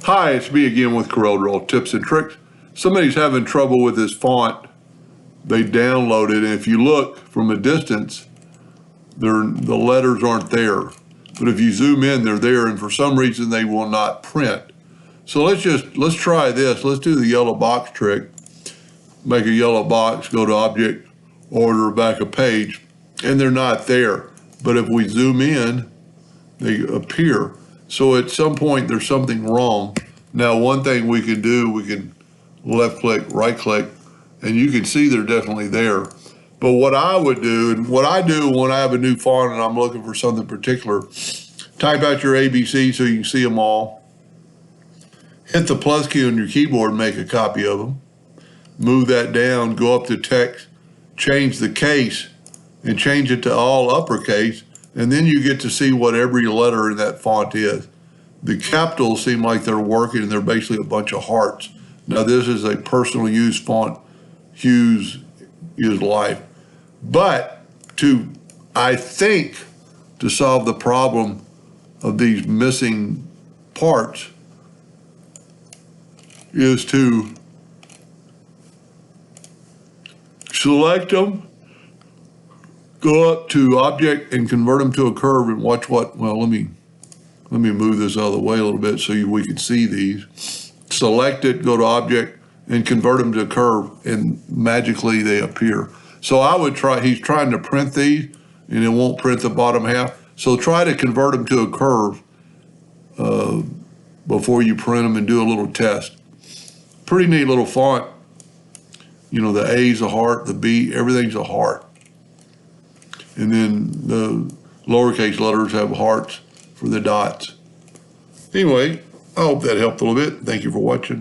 Hi, it's me again with Corel tips and tricks. Somebody's having trouble with this font. They downloaded it, and if you look from a distance, the letters aren't there. But if you zoom in, they're there, and for some reason they will not print. So let's try this. Let's do the yellow box trick. Make a yellow box, go to Object, Order, back a page, and they're not there. But if we zoom in, they appear. So at some point there's something wrong. Now one thing we can do, we can left click, right click, and you can see they're definitely there. But what I would do, and what I do when I have a new font and I'm looking for something particular, type out your ABC so you can see them all. Hit the plus key on your keyboard and make a copy of them. Move that down, go up to text, change the case, and change it to all uppercase, and then you get to see what every letter in that font is. The capitals seem like they're working, and they're basically a bunch of hearts. Now this is a personal use font, Hughes is life. But I think, to solve the problem of these missing parts is to select them, go up to Object and convert them to a curve and watch what, well, let me move this out of the way a little bit so we can see these. Select it, go to Object and convert them to a curve, and magically they appear. So I would try, he's trying to print these and it won't print the bottom half. So try to convert them to a curve before you print them and do a little test. Pretty neat little font. You know, the A's a heart, the B, everything's a heart. And then the lowercase letters have hearts for the dots. Anyway, I hope that helped a little bit. Thank you for watching.